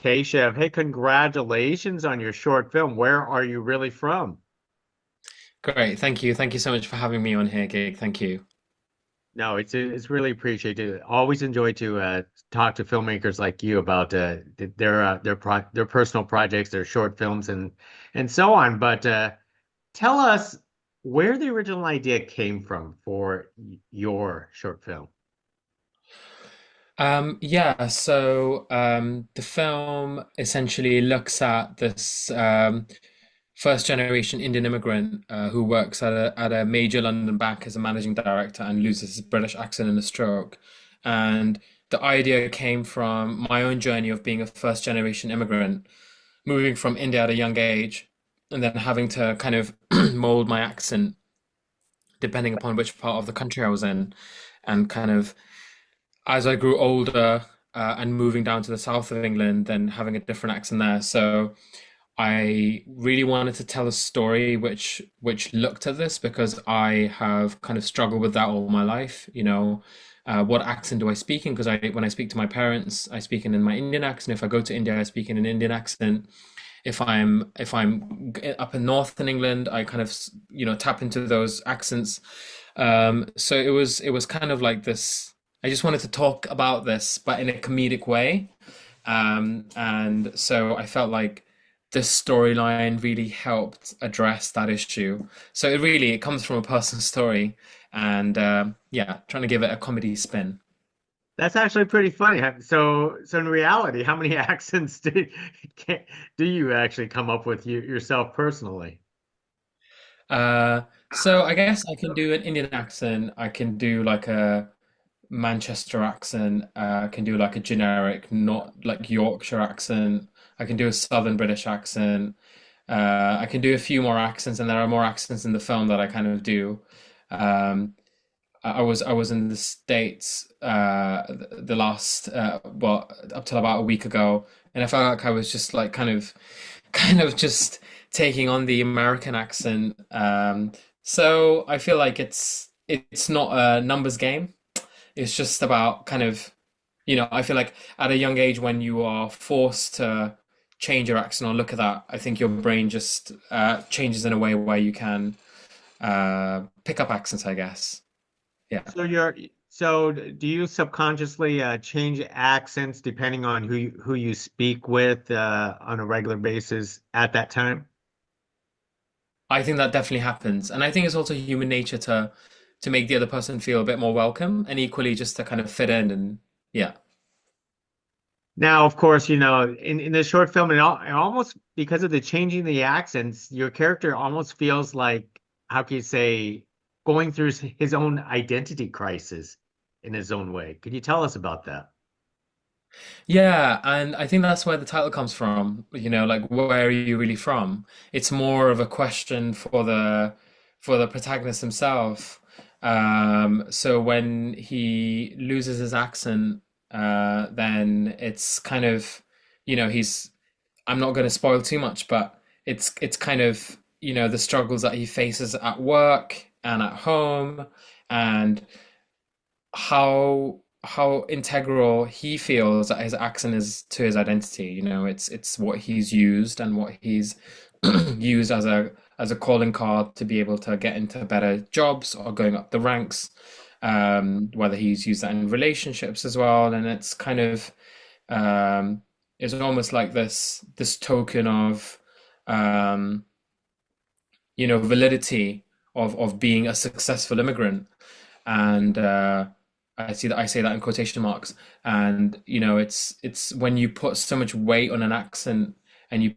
Keshav, hey, congratulations on your short film. Where are you really from? Great, thank you. Thank you so much for having me on here, Gig. Thank you. No, it's really appreciated. Always enjoy to talk to filmmakers like you about their personal projects, their short films, and so on. But tell us where the original idea came from for your short film. The film essentially looks at this first generation Indian immigrant who works at a major London bank as a managing director and loses his British accent in a stroke. And the idea came from my own journey of being a first generation immigrant, moving from India at a young age, and then having to kind of mold my accent depending upon which part of the country I was in, and kind of as I grew older and moving down to the south of England, then having a different accent there. So I really wanted to tell a story which looked at this because I have kind of struggled with that all my life. What accent do I speak in? Because I when I speak to my parents, I speak in my Indian accent. If I go to India, I speak in an Indian accent. If I'm up in northern England, I kind of tap into those accents. So it was kind of like this. I just wanted to talk about this, but in a comedic way. And so I felt like this storyline really helped address that issue. So it comes from a personal story, and yeah, trying to give it a comedy spin. That's actually pretty funny. So in reality, how many accents can, do you actually come up with yourself personally? Uh, so I guess I can do an Indian accent. I can do like a Manchester accent. I can do like a generic, not like Yorkshire accent. I can do a Southern British accent. I can do a few more accents, and there are more accents in the film that I kind of do. Um, I was in the States the last up till about a week ago, and I felt like I was just like kind of just taking on the American accent. So I feel like it's not a numbers game. It's just about kind of, I feel like at a young age when you are forced to change your accent or look at that, I think your brain just changes in a way where you can pick up accents, I guess. Yeah. So do you subconsciously change accents depending on who you speak with on a regular basis at that time? I think that definitely happens. And I think it's also human nature to make the other person feel a bit more welcome and equally just to kind of fit in and yeah. Now, of course, in the short film, it almost because of the changing the accents, your character almost feels like, how can you say, going through his own identity crisis in his own way. Could you tell us about that? Yeah, and I think that's where the title comes from, like where are you really from? It's more of a question for the protagonist himself. So when he loses his accent, then it's kind of, he's I'm not going to spoil too much, but it's kind of, the struggles that he faces at work and at home and how integral he feels that his accent is to his identity. It's what he's used and what he's used as a calling card to be able to get into better jobs or going up the ranks. Whether he's used that in relationships as well, and it's kind of it's almost like this token of um, validity of being a successful immigrant, and I say that in quotation marks. And it's when you put so much weight on an accent, and you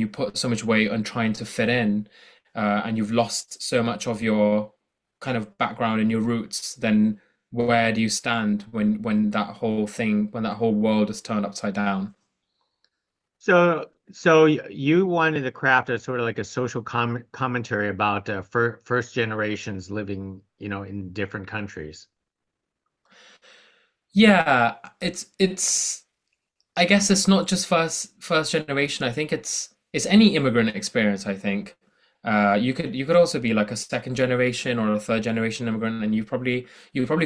put so much weight on trying to fit in, and you've lost so much of your kind of background and your roots, then where do you stand when that whole world is turned upside down? So you wanted to craft a sort of like a social commentary about first generations living, in different countries. Yeah, it's I guess it's not just first generation. I think it's any immigrant experience, I think. You could also be like a second generation or a third generation immigrant, and you probably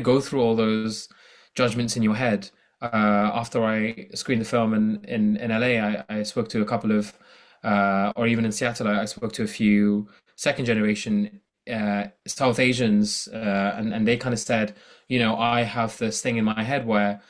go through all those judgments in your head. After I screened the film in LA, I spoke to a couple of, or even in Seattle, I spoke to a few second generation South Asians, and they kind of said, I have this thing in my head where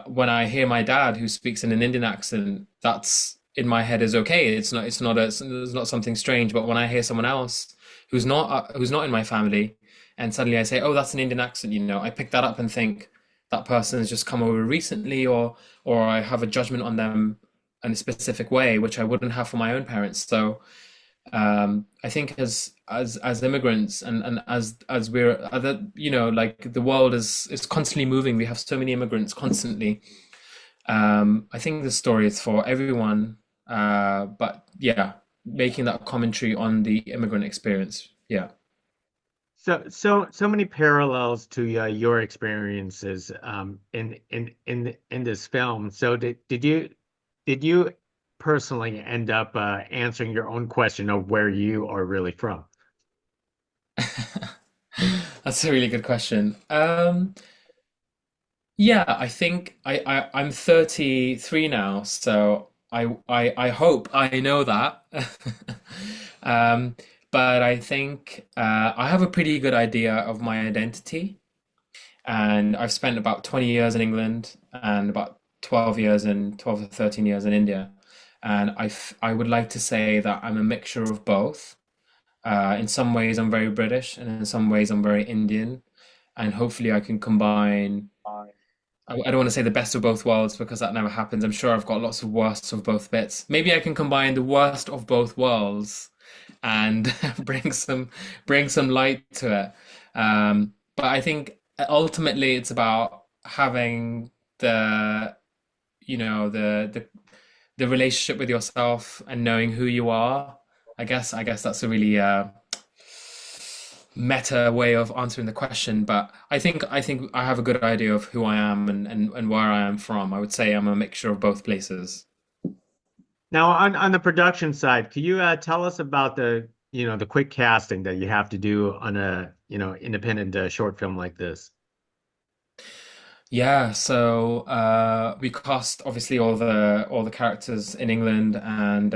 when I hear my dad who speaks in an Indian accent, that's in my head is okay. It's not something strange. But when I hear someone else who's not in my family, and suddenly I say, "Oh, that's an Indian accent," I pick that up and think that person has just come over recently, or I have a judgment on them in a specific way, which I wouldn't have for my own parents. So I think as immigrants and as we're other, like the world is constantly moving. We have so many immigrants constantly. I think the story is for everyone. But yeah, making that commentary on the immigrant experience. Yeah. So many parallels to your experiences in this film. So did you personally end up answering your own question of where you are really from? That's a really good question. Yeah, I think I'm 33 now, so I hope I know that. Um, but I think I have a pretty good idea of my identity, and I've spent about 20 years in England and about 12 or 13 years in India. And I would like to say that I'm a mixture of both. In some ways, I'm very British, and in some ways, I'm very Indian. And hopefully, I can combine. I don't want to say the best of both worlds because that never happens. I'm sure I've got lots of worsts of both bits. Maybe I can combine the worst of both worlds and bring some light to it. But I think ultimately it's about having the the relationship with yourself and knowing who you are. I guess that's a really meta way of answering the question, but I think I have a good idea of who I am and where I am from. I would say I'm a mixture of both places. Now, on the production side, could you tell us about the quick casting that you have to do on a independent short film like this? Yeah, so we cast obviously all the characters in England, and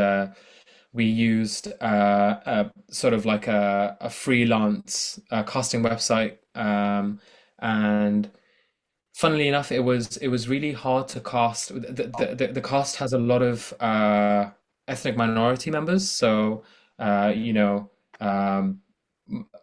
we used sort of like a freelance casting website, and funnily enough, it was really hard to cast. The cast has a lot of ethnic minority members, so uh, you know, um,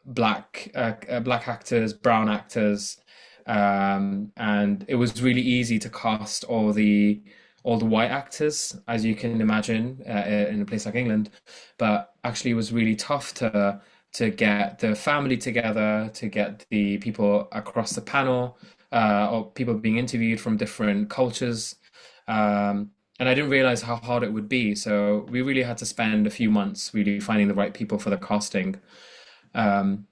black actors, brown actors, and it was really easy to cast all the white actors, as you can imagine, in a place like England. But actually, it was really tough to get the family together, to get the people across the panel, or people being interviewed from different cultures. And I didn't realize how hard it would be. So we really had to spend a few months really finding the right people for the casting. Um,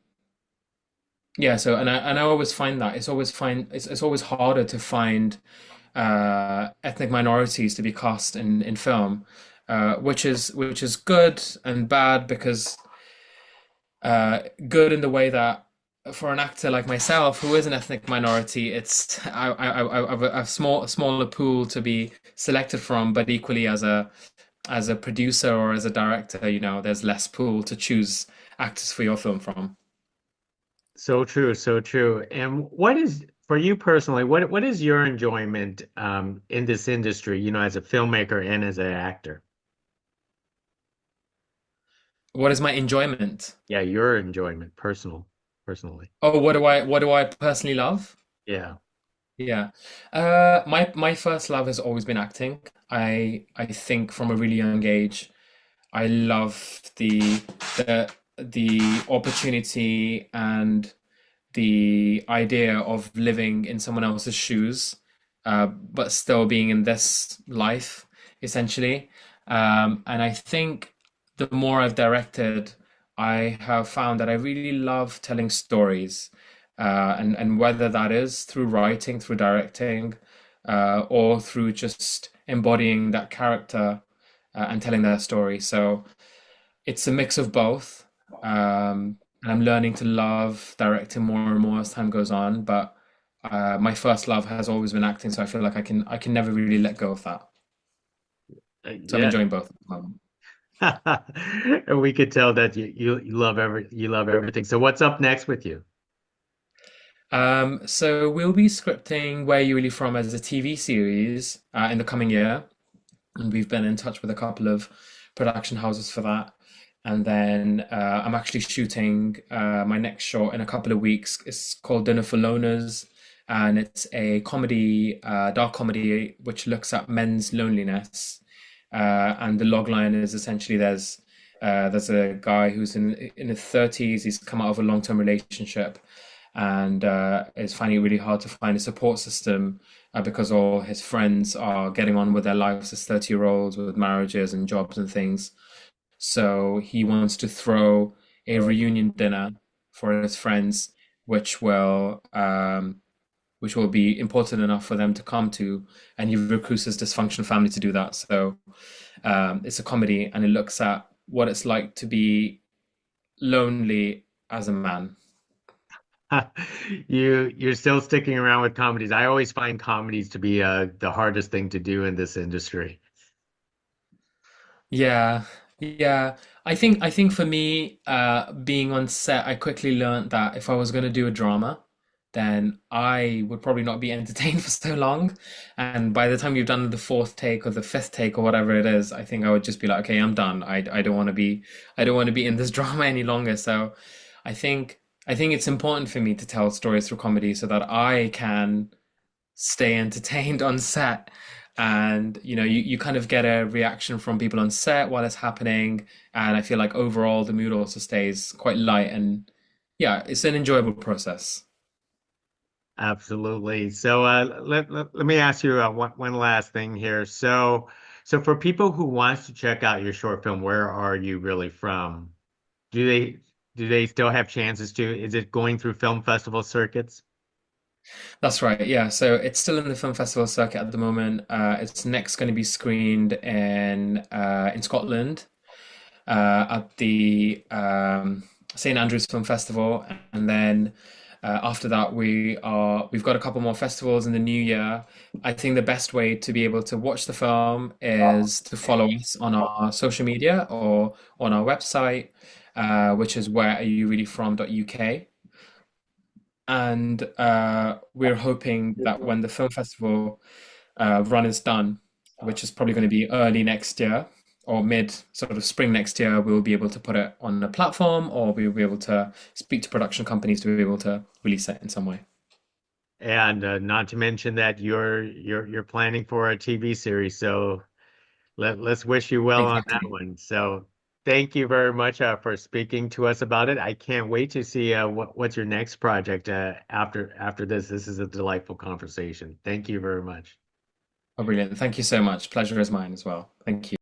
yeah, so and I always find that it's always harder to find ethnic minorities to be cast in film, which is good and bad because good in the way that for an actor like myself who is an ethnic minority, it's I have a smaller pool to be selected from, but equally as a producer or as a director, there's less pool to choose actors for your film from. So true, so true. And what is for you personally, what is your enjoyment in this industry, as a filmmaker and as an actor? What is my enjoyment? Yeah, your enjoyment, personally. Oh, what do I personally love? Yeah. Yeah. My first love has always been acting. I think from a really young age, I love the opportunity and the idea of living in someone else's shoes, but still being in this life, essentially. And I think the more I've directed, I have found that I really love telling stories, and whether that is through writing, through directing, or through just embodying that character, and telling their story. So it's a mix of both. And I'm learning to love directing more and more as time goes on. But my first love has always been acting, so I feel like I can never really let go of that. So I'm Yeah. enjoying both. And we could tell that you love everything. So what's up next with you? So we'll be scripting Where You Really From as a TV series in the coming year, and we've been in touch with a couple of production houses for that. And then I'm actually shooting my next short in a couple of weeks. It's called Dinner for Loners, and it's a comedy, dark comedy, which looks at men's loneliness. And the log line is essentially there's a guy who's in his 30s. He's come out of a long-term relationship, and is finding it really hard to find a support system because all his friends are getting on with their lives as 30-year-olds with marriages and jobs and things. So he wants to throw a reunion dinner for his friends, which will which will be important enough for them to come to, and he recruits his dysfunctional family to do that. So it's a comedy, and it looks at what it's like to be lonely as a man. You're still sticking around with comedies. I always find comedies to be the hardest thing to do in this industry. Yeah, yeah. I think for me, being on set, I quickly learned that if I was going to do a drama, then I would probably not be entertained for so long. And by the time you've done the fourth take or the fifth take or whatever it is, I think I would just be like, okay, I'm done. I don't want to be in this drama any longer. So I think it's important for me to tell stories through comedy so that I can stay entertained on set. And you kind of get a reaction from people on set while it's happening, and I feel like overall the mood also stays quite light, and yeah, it's an enjoyable process. Absolutely. So let me ask you one last thing here. So for people who wants to check out your short film, where are you really from? Do they do they still have chances to? Is it going through film festival circuits? That's right, yeah. So it's still in the film festival circuit at the moment. It's next going to be screened in Scotland, at the St Andrews Film Festival, and then after that we've got a couple more festivals in the new year. I think the best way to be able to watch the film is to follow us on our social media or on our website, which is whereareyoureallyfrom.uk. And we're hoping that when the film festival run is done, which is probably going to be early next year or mid sort of spring next year, we'll be able to put it on a platform, or we'll be able to speak to production companies to be able to release it in some way. And not to mention that you're planning for a TV series, so let's wish you well on that Exactly. one. So thank you very much for speaking to us about it. I can't wait to see what's your next project after this. This is a delightful conversation. Thank you very much. Oh, brilliant. Thank you so much. Pleasure is mine as well. Thank you.